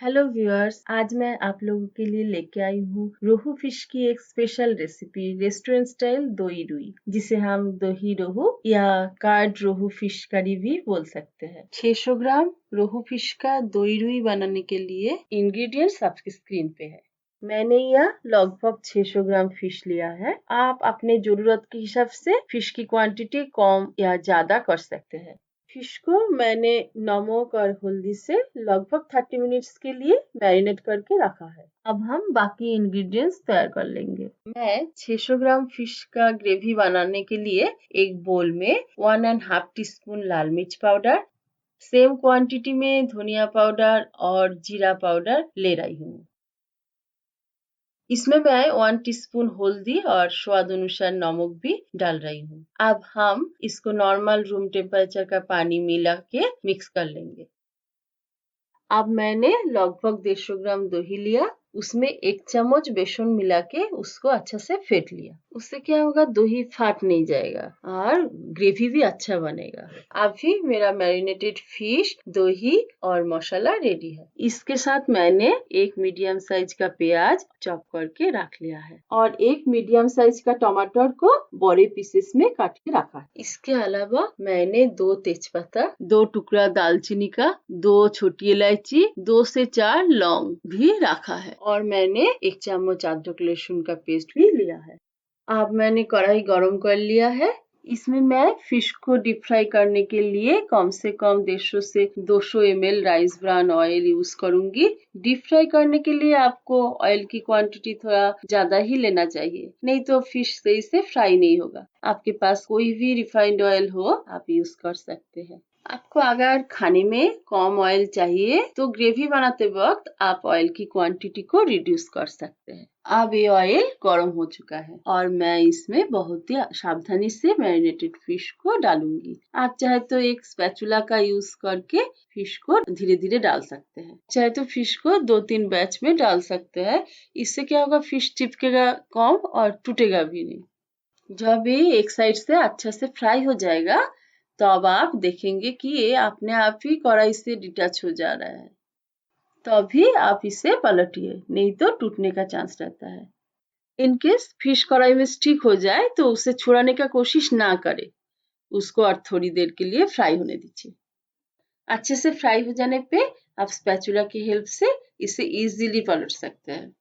Hello viewers, आज मैं आप लोगों के लिए लेके आई हूँ रोहू फिश की एक स्पेशल रेसिपी रेस्टोरेंट स्टाइल दोई रुई, जिसे हम दोही रोहू या कार्ड रोहू फिश करी भी बोल सकते हैं। 600 ग्राम रोहू फिश का दोई रुई बनाने के लिए इंग्रेडिएंट्स आपकी स्क्रीन पे है। मैंने यह लगभग 600 ग्राम फिश लिया है। आप अपने जरूरत के हिसाब से फिश की क्वांटिटी कम या ज्यादा कर सकते हैं। फिश को मैंने नमक और हल्दी से लगभग 30 मिनट्स के लिए मैरिनेट करके रखा है। अब हम बाकी इंग्रेडिएंट्स तैयार कर लेंगे। मैं 600 ग्राम फिश का ग्रेवी बनाने के लिए एक बोल में 1.5 टीस्पून लाल मिर्च पाउडर, सेम क्वांटिटी में धनिया पाउडर और जीरा पाउडर ले रही हूँ। इसमें मैं 1 टीस्पून हल्दी और स्वाद अनुसार नमक भी डाल रही हूँ। अब हम इसको नॉर्मल रूम टेम्परेचर का पानी मिला के मिक्स कर लेंगे। अब मैंने लगभग 150 ग्राम दही लिया, उसमें 1 चम्मच बेसन मिला के उसको अच्छा से फेंट लिया। उससे क्या होगा, दही फाट नहीं जाएगा और ग्रेवी भी अच्छा बनेगा। अभी मेरा मैरिनेटेड फिश, दही और मसाला रेडी है। इसके साथ मैंने एक मीडियम साइज का प्याज चॉप करके रख लिया है और एक मीडियम साइज का टमाटर को बड़े पीसेस में काट के रखा है। इसके अलावा मैंने 2 तेजपत्ता, 2 टुकड़ा दालचीनी का, 2 छोटी इलायची, 2 से 4 लौंग भी रखा है और मैंने 1 चम्मच अदरक लहसुन का पेस्ट भी लिया है। अब मैंने कढ़ाई गरम कर लिया है। इसमें मैं फिश को डीप फ्राई करने के लिए कम से कम 150 से 200 ml rice bran oil use करूंगी। डीप फ्राई करने के लिए आपको ऑयल की क्वांटिटी थोड़ा ज्यादा ही लेना चाहिए, नहीं तो फिश सही से फ्राई नहीं होगा। आपके पास कोई भी रिफाइंड ऑयल हो आप यूज कर सकते हैं। आपको अगर खाने में कम ऑयल चाहिए तो ग्रेवी बनाते वक्त आप ऑयल की क्वांटिटी को रिड्यूस कर सकते हैं। अब ये ऑयल गरम हो चुका है और मैं इसमें बहुत ही सावधानी से मैरिनेटेड फिश को डालूंगी। आप चाहे तो एक स्पैचुला का यूज करके फिश को धीरे धीरे डाल सकते हैं, चाहे तो फिश को 2-3 बैच में डाल सकते हैं। इससे क्या होगा, फिश चिपकेगा कम और टूटेगा भी नहीं। जब ये एक साइड से अच्छा से फ्राई हो जाएगा तो अब आप देखेंगे कि ये अपने आप ही कढ़ाई से डिटैच हो जा रहा है। तभी आप इसे पलटिए, नहीं तो टूटने का चांस रहता है। इनकेस फिश कढ़ाई में स्टिक हो जाए तो उसे छुड़ाने का कोशिश ना करें, उसको और थोड़ी देर के लिए फ्राई होने दीजिए। अच्छे से फ्राई हो जाने पे आप स्पैचुला की हेल्प से इसे इजीली पलट सकते हैं।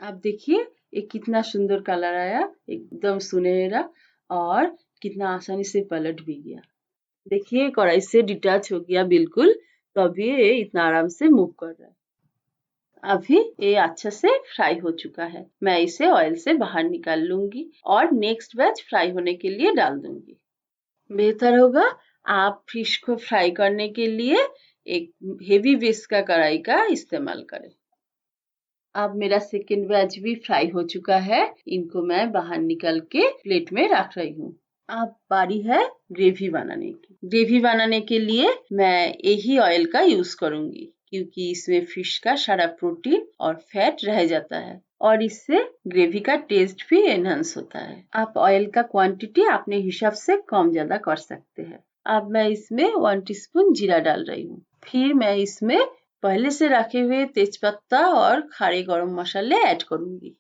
आप देखिए ये कितना सुंदर कलर आया, एकदम सुनहरा, और कितना आसानी से पलट भी गया। देखिए कढ़ाई से डिटैच हो गया बिल्कुल, तभी ये इतना आराम से मूव कर रहा है। अभी ये अच्छा से फ्राई हो चुका है। मैं इसे ऑयल से बाहर निकाल लूंगी और नेक्स्ट बैच फ्राई होने के लिए डाल दूंगी। बेहतर होगा आप फिश को फ्राई करने के लिए एक हेवी बेस का कढ़ाई का इस्तेमाल करें। अब मेरा सेकेंड बैच भी फ्राई हो चुका है, इनको मैं बाहर निकाल के प्लेट में रख रही हूँ। अब बारी है ग्रेवी बनाने की। ग्रेवी बनाने के लिए मैं यही ऑयल का यूज करूंगी, क्योंकि इसमें फिश का सारा प्रोटीन और फैट रह जाता है और इससे ग्रेवी का टेस्ट भी एनहांस होता है। आप ऑयल का क्वांटिटी अपने हिसाब से कम ज्यादा कर सकते हैं। अब मैं इसमें 1 टीस्पून जीरा डाल रही हूँ। फिर मैं इसमें पहले से रखे हुए तेजपत्ता और खड़े गरम मसाले ऐड करूंगी।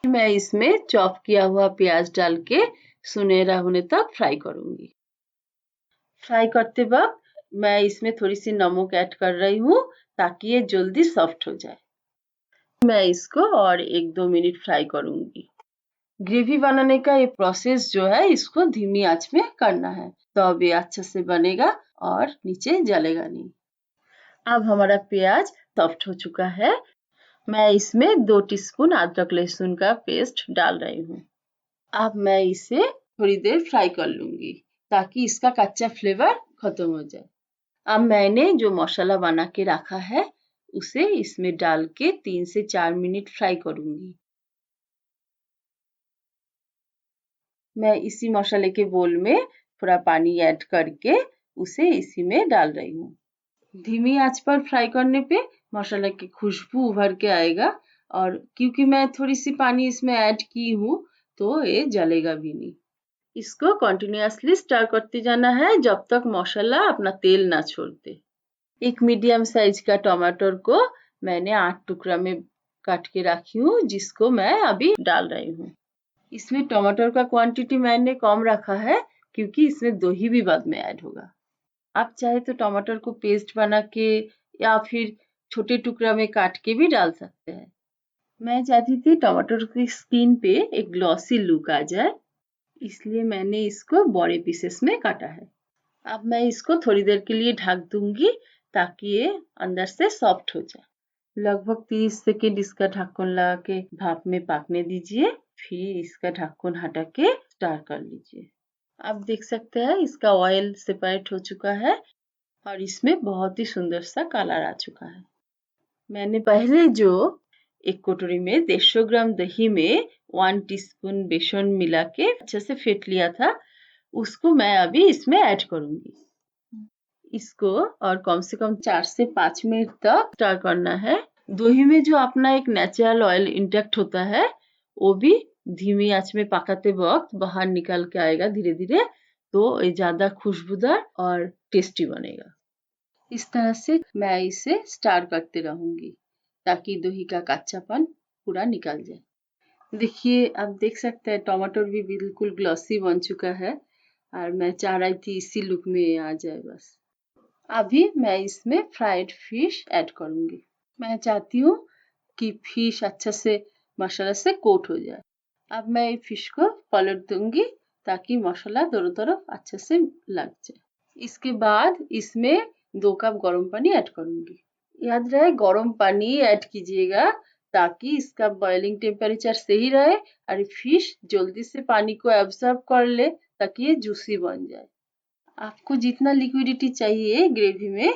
मैं इसमें चॉप किया हुआ प्याज डाल के सुनहरा होने तक फ्राई करूंगी। फ्राई करते वक्त मैं इसमें थोड़ी सी नमक ऐड कर रही हूँ ताकि ये जल्दी सॉफ्ट हो जाए। मैं इसको और 1-2 मिनट फ्राई करूंगी। ग्रेवी बनाने का ये प्रोसेस जो है, इसको धीमी आंच में करना है, तो अब ये अच्छा से बनेगा और नीचे जलेगा नहीं। अब हमारा प्याज सॉफ्ट हो चुका है। मैं इसमें 2 टीस्पून अदरक लहसुन का पेस्ट डाल रही हूँ। अब मैं इसे थोड़ी देर फ्राई कर लूंगी ताकि इसका कच्चा फ्लेवर खत्म हो जाए। अब मैंने जो मसाला बना के रखा है उसे इसमें डाल के 3 से 4 मिनट फ्राई करूंगी। मैं इसी मसाले के बोल में थोड़ा पानी ऐड करके उसे इसी में डाल रही हूँ। धीमी आंच पर फ्राई करने पे मसाले की खुशबू उभर के आएगा, और क्योंकि मैं थोड़ी सी पानी इसमें ऐड की हूँ तो ये जलेगा भी नहीं। इसको कंटिन्यूअसली स्टर करते जाना है जब तक मसाला अपना तेल ना छोड़ दे। एक मीडियम साइज का टमाटर को मैंने 8 टुकड़ा में काट के रखी हूँ, जिसको मैं अभी डाल रही हूँ। इसमें टमाटर का क्वांटिटी मैंने कम रखा है क्योंकि इसमें दही भी बाद में ऐड होगा। आप चाहे तो टमाटर को पेस्ट बना के या फिर छोटे टुकड़ा में काट के भी डाल सकते हैं। मैं चाहती थी टमाटर की स्किन पे एक ग्लॉसी लुक आ जाए, इसलिए मैंने इसको बड़े पीसेस में काटा है। अब मैं इसको थोड़ी देर के लिए ढक दूंगी ताकि ये अंदर से सॉफ्ट हो जाए। लगभग 30 सेकेंड इसका ढक्कन लगा के भाप में पकने दीजिए, फिर इसका ढक्कन हटा के स्टर कर लीजिए। आप देख सकते हैं इसका ऑयल सेपरेट हो चुका है और इसमें बहुत ही सुंदर सा कलर आ चुका है। मैंने पहले जो एक कटोरी में 150 ग्राम दही में 1 टीस्पून बेसन मिला के अच्छे से फेंट लिया था, उसको मैं अभी इसमें ऐड करूंगी। इसको और कम से कम 4 से 5 मिनट तक स्टर करना है। दही में जो अपना एक नेचुरल ऑयल इंटेक्ट होता है, वो भी धीमी आंच में पकाते वक्त बाहर निकल के आएगा धीरे धीरे, तो ये ज्यादा खुशबूदार और टेस्टी बनेगा। इस तरह से मैं इसे स्टर करते रहूंगी ताकि दही का कच्चापन पूरा निकल जाए। देखिए, आप देख सकते हैं टमाटर भी बिल्कुल ग्लॉसी बन चुका है और मैं चाह रही थी इसी लुक में आ जाए बस। अभी मैं इसमें फ्राइड फिश ऐड करूंगी। मैं चाहती हूँ कि फिश अच्छे से मसाला से कोट हो जाए। अब मैं ये फिश को पलट दूंगी ताकि मसाला दोनों तरफ अच्छे से लग जाए। इसके बाद इसमें 2 कप गर्म पानी ऐड करूंगी। याद रहे गर्म पानी ऐड कीजिएगा ताकि इसका बॉइलिंग टेम्परेचर सही रहे और फिश जल्दी से पानी को एब्जॉर्ब कर ले ताकि ये जूसी बन जाए। आपको जितना लिक्विडिटी चाहिए ग्रेवी में,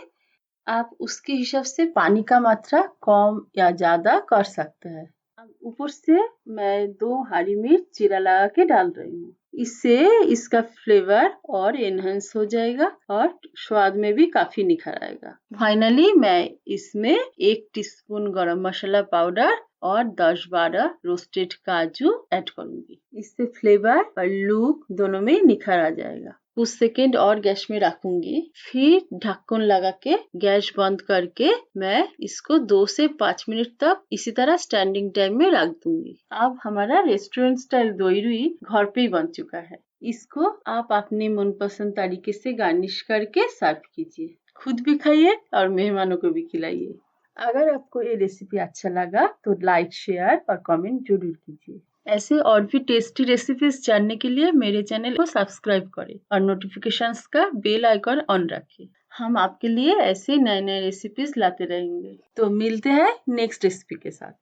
आप उसके हिसाब से पानी का मात्रा कम या ज्यादा कर सकते हैं। अब ऊपर से मैं 2 हरी मिर्च चीरा लगा के डाल रही हूँ। इससे इसका फ्लेवर और एनहांस हो जाएगा और स्वाद में भी काफी निखार आएगा। फाइनली मैं इसमें 1 टीस्पून गरम मसाला पाउडर और 10-12 रोस्टेड काजू ऐड करूंगी। इससे फ्लेवर और लुक दोनों में निखार आ जाएगा। कुछ सेकेंड और गैस में रखूंगी, फिर ढक्कन लगा के गैस बंद करके मैं इसको 2 से 5 मिनट तक इसी तरह स्टैंडिंग टाइम में रख दूंगी। अब हमारा रेस्टोरेंट स्टाइल दही रुई घर पे ही बन चुका है। इसको आप अपने मनपसंद तरीके से गार्निश करके सर्व कीजिए। खुद भी खाइए और मेहमानों को भी खिलाइए। अगर आपको ये रेसिपी अच्छा लगा तो लाइक, शेयर और कमेंट जरूर कीजिए। ऐसे और भी टेस्टी रेसिपीज जानने के लिए मेरे चैनल को सब्सक्राइब करें और नोटिफिकेशंस का बेल आइकन ऑन रखें। हम आपके लिए ऐसे नए नए रेसिपीज लाते रहेंगे। तो मिलते हैं नेक्स्ट रेसिपी के साथ।